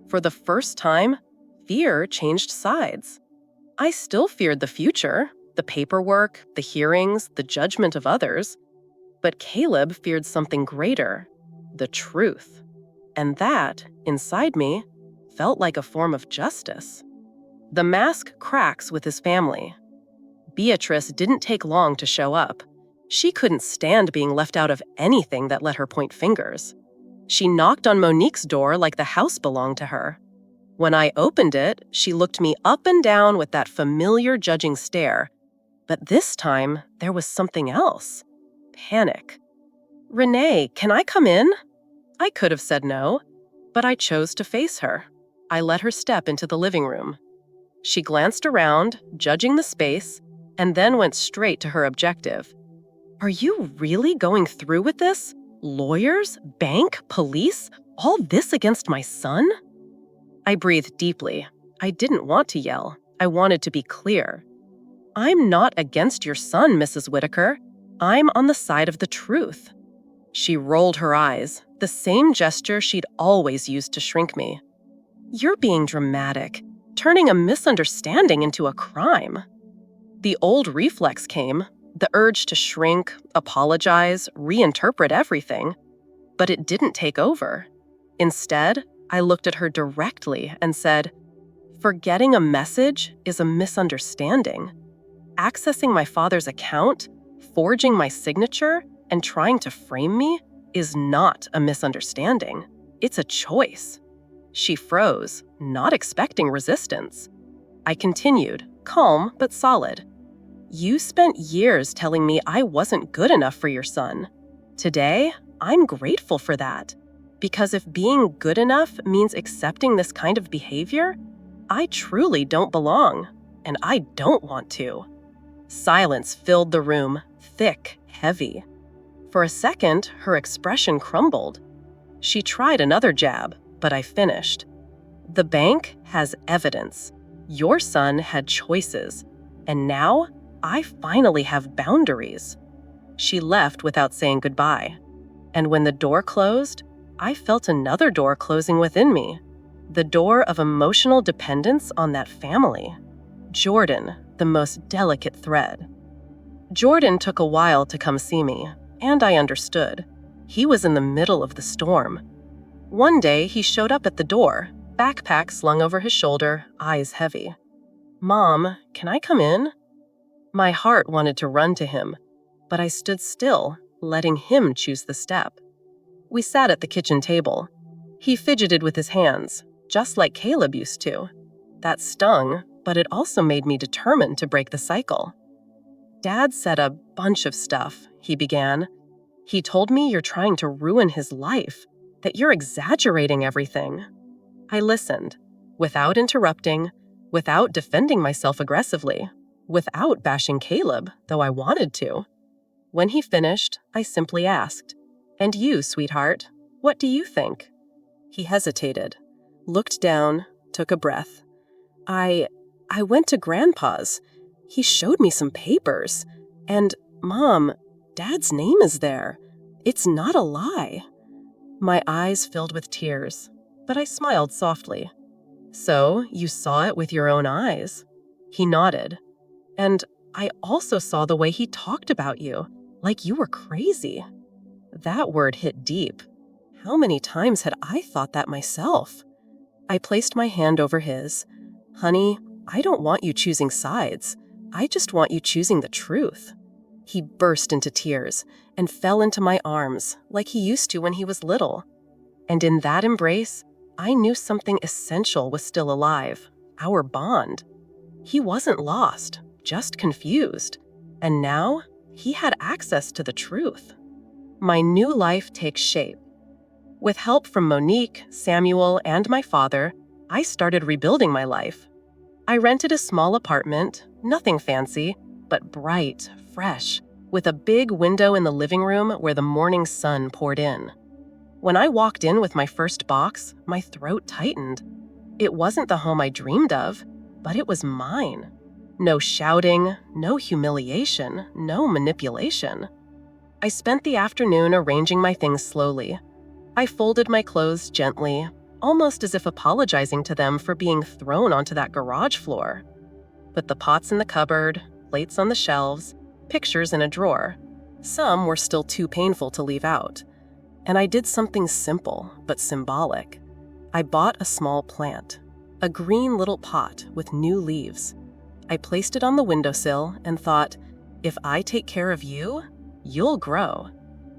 For the first time, fear changed sides. I still feared the future, the paperwork, the hearings, the judgment of others. But Caleb feared something greater, the truth. And that, inside me, felt like a form of justice. The mask cracks with his family. Beatrice didn't take long to show up. She couldn't stand being left out of anything that let her point fingers. She knocked on Monique's door like the house belonged to her. When I opened it, she looked me up and down with that familiar judging stare. But this time, there was something else. Panic. "Renee, can I come in?" I could have said no, but I chose to face her. I let her step into the living room. She glanced around, judging the space, and then went straight to her objective. "Are you really going through with this? Lawyers, bank, police, all this against my son?" I breathed deeply. I didn't want to yell. I wanted to be clear. "I'm not against your son, Mrs. Whitaker. I'm on the side of the truth." She rolled her eyes, the same gesture she'd always used to shrink me. "You're being dramatic, turning a misunderstanding into a crime." The old reflex came, the urge to shrink, apologize, reinterpret everything. But it didn't take over. Instead, I looked at her directly and said, "Forgetting a message is a misunderstanding. Accessing my father's account, forging my signature, and trying to frame me is not a misunderstanding. It's a choice." She froze, not expecting resistance. I continued, calm but solid. "You spent years telling me I wasn't good enough for your son. Today, I'm grateful for that. Because if being good enough means accepting this kind of behavior, I truly don't belong, and I don't want to." Silence filled the room, thick, heavy. For a second, her expression crumbled. She tried another jab, but I finished. "The bank has evidence. Your son had choices. And now, I finally have boundaries." She left without saying goodbye. And when the door closed, I felt another door closing within me. The door of emotional dependence on that family. Jordan, the most delicate thread. Jordan took a while to come see me, and I understood. He was in the middle of the storm. One day, he showed up at the door, backpack slung over his shoulder, eyes heavy. "Mom, can I come in?" My heart wanted to run to him, but I stood still, letting him choose the step. We sat at the kitchen table. He fidgeted with his hands, just like Caleb used to. That stung, but it also made me determined to break the cycle. "Dad said a bunch of stuff," he began. "He told me you're trying to ruin his life, that you're exaggerating everything." I listened, without interrupting, without defending myself aggressively, without bashing Caleb, though I wanted to. When he finished, I simply asked, "And you, sweetheart, what do you think?" He hesitated, looked down, took a breath. I went to Grandpa's. He showed me some papers. And, Mom, Dad's name is there. It's not a lie. My eyes filled with tears, but I smiled softly. "So, you saw it with your own eyes?" He nodded. "And I also saw the way he talked about you, like you were crazy." That word hit deep. How many times had I thought that myself? I placed my hand over his. "Honey, I don't want you choosing sides. I just want you choosing the truth." He burst into tears and fell into my arms like he used to when he was little. And in that embrace, I knew something essential was still alive, our bond. He wasn't lost, just confused. And now, he had access to the truth. My new life takes shape. With help from Monique, Samuel, and my father, I started rebuilding my life. I rented a small apartment, nothing fancy, but bright, fresh, with a big window in the living room where the morning sun poured in. When I walked in with my first box, my throat tightened. It wasn't the home I dreamed of, but it was mine. No shouting, no humiliation, no manipulation. I spent the afternoon arranging my things slowly. I folded my clothes gently, almost as if apologizing to them for being thrown onto that garage floor. Put the pots in the cupboard, plates on the shelves, pictures in a drawer. Some were still too painful to leave out. And I did something simple, but symbolic. I bought a small plant, a green little pot with new leaves. I placed it on the windowsill and thought, if I take care of you, you'll grow.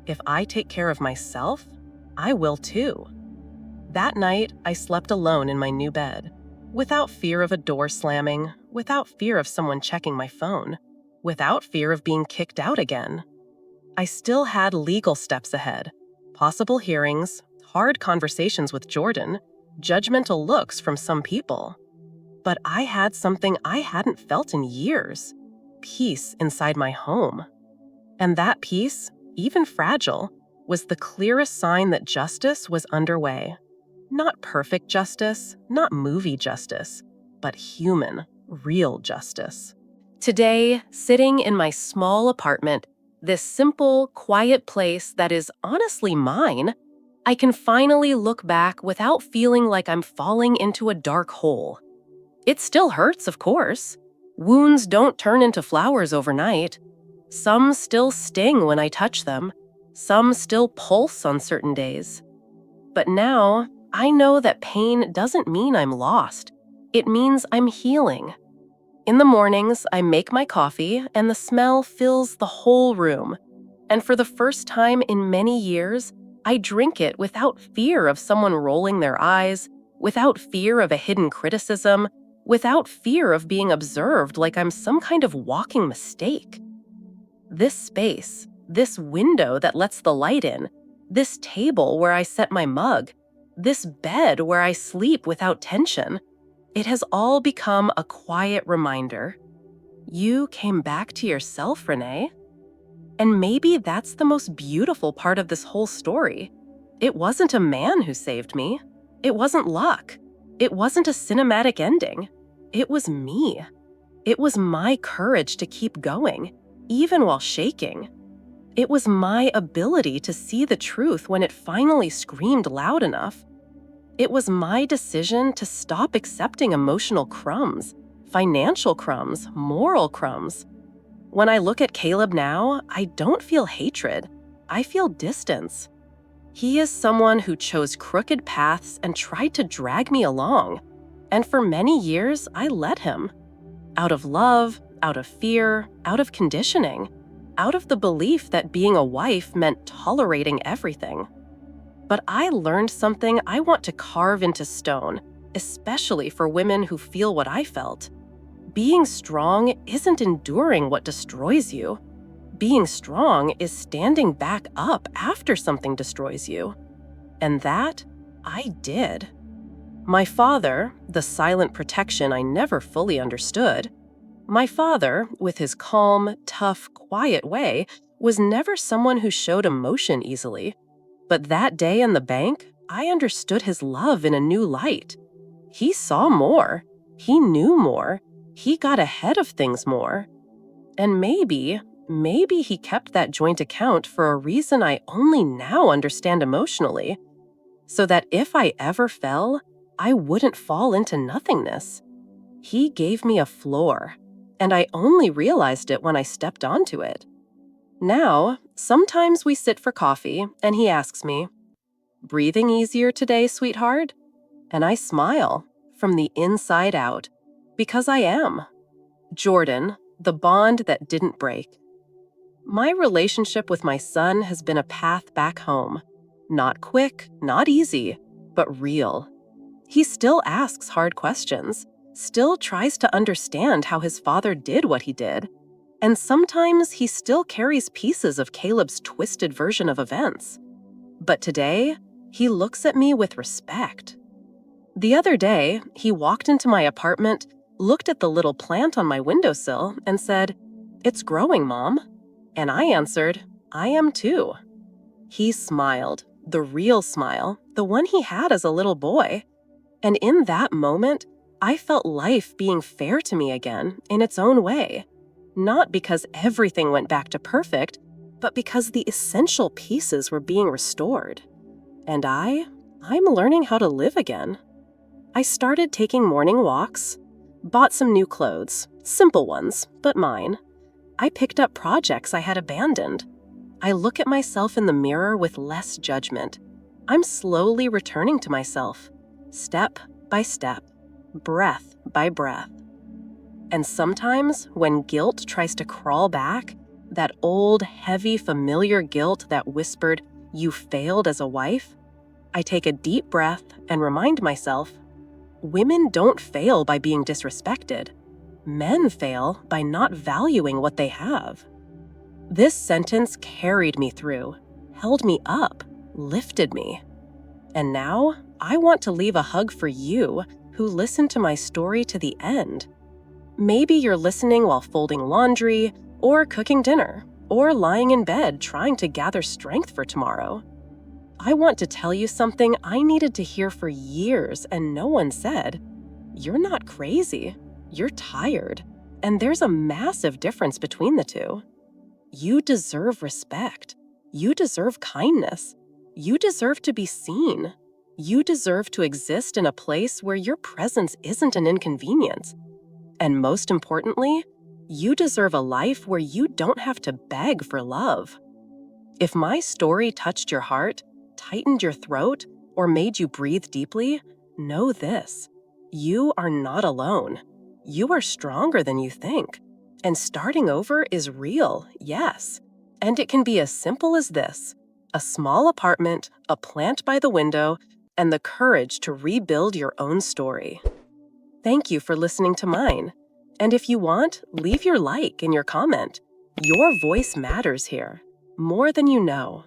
If I take care of myself, I will too. That night, I slept alone in my new bed, without fear of a door slamming, without fear of someone checking my phone, without fear of being kicked out again. I still had legal steps ahead, possible hearings, hard conversations with Jordan, judgmental looks from some people. But I had something I hadn't felt in years, peace inside my home. And that peace, even fragile, was the clearest sign that justice was underway. Not perfect justice, not movie justice, but human, real justice. Today, sitting in my small apartment, this simple, quiet place that is honestly mine, I can finally look back without feeling like I'm falling into a dark hole. It still hurts, of course. Wounds don't turn into flowers overnight. Some still sting when I touch them. Some still pulse on certain days. But now, I know that pain doesn't mean I'm lost. It means I'm healing. In the mornings, I make my coffee and the smell fills the whole room. And for the first time in many years, I drink it without fear of someone rolling their eyes, without fear of a hidden criticism, without fear of being observed like I'm some kind of walking mistake. This space, this window that lets the light in, this table where I set my mug, this bed where I sleep without tension, it has all become a quiet reminder. You came back to yourself, Renee. And maybe that's the most beautiful part of this whole story. It wasn't a man who saved me. It wasn't luck. It wasn't a cinematic ending. It was me. It was my courage to keep going, even while shaking. It was my ability to see the truth when it finally screamed loud enough. It was my decision to stop accepting emotional crumbs, financial crumbs, moral crumbs. When I look at Caleb now, I don't feel hatred. I feel distance. He is someone who chose crooked paths and tried to drag me along. And for many years, I let him. Out of love, out of fear, out of conditioning, out of the belief that being a wife meant tolerating everything. But I learned something I want to carve into stone, especially for women who feel what I felt. Being strong isn't enduring what destroys you. Being strong is standing back up after something destroys you. And that, I did. My father, the silent protection I never fully understood, my father, with his calm, tough, quiet way, was never someone who showed emotion easily. But that day in the bank, I understood his love in a new light. He saw more. He knew more. He got ahead of things more. And maybe he kept that joint account for a reason I only now understand emotionally, so that if I ever fell, I wouldn't fall into nothingness. He gave me a floor, and I only realized it when I stepped onto it. Now, sometimes we sit for coffee, and he asks me, "Breathing easier today, sweetheart?" And I smile from the inside out, because I am. Jordan, the bond that didn't break. My relationship with my son has been a path back home. Not quick, not easy, but real. He still asks hard questions, still tries to understand how his father did what he did, and sometimes he still carries pieces of Caleb's twisted version of events. But today, he looks at me with respect. The other day, he walked into my apartment, looked at the little plant on my windowsill, and said, "It's growing, Mom." And I answered, "I am too." He smiled, the real smile, the one he had as a little boy. And in that moment, I felt life being fair to me again in its own way. Not because everything went back to perfect, but because the essential pieces were being restored. And I'm learning how to live again. I started taking morning walks, bought some new clothes, simple ones, but mine. I picked up projects I had abandoned. I look at myself in the mirror with less judgment. I'm slowly returning to myself, step by step, breath by breath. And sometimes, when guilt tries to crawl back, that old, heavy, familiar guilt that whispered, "You failed as a wife," I take a deep breath and remind myself, women don't fail by being disrespected. Men fail by not valuing what they have. This sentence carried me through, held me up, lifted me. And now, I want to leave a hug for you who listened to my story to the end. Maybe you're listening while folding laundry, or cooking dinner, or lying in bed trying to gather strength for tomorrow. I want to tell you something I needed to hear for years and no one said. You're not crazy. You're tired. And there's a massive difference between the two. You deserve respect. You deserve kindness. You deserve to be seen. You deserve to exist in a place where your presence isn't an inconvenience. And most importantly, you deserve a life where you don't have to beg for love. If my story touched your heart, tightened your throat, or made you breathe deeply, know this: you are not alone. You are stronger than you think. And starting over is real, yes. And it can be as simple as this: a small apartment, a plant by the window, and the courage to rebuild your own story. Thank you for listening to mine. And if you want, leave your like and your comment. Your voice matters here, more than you know.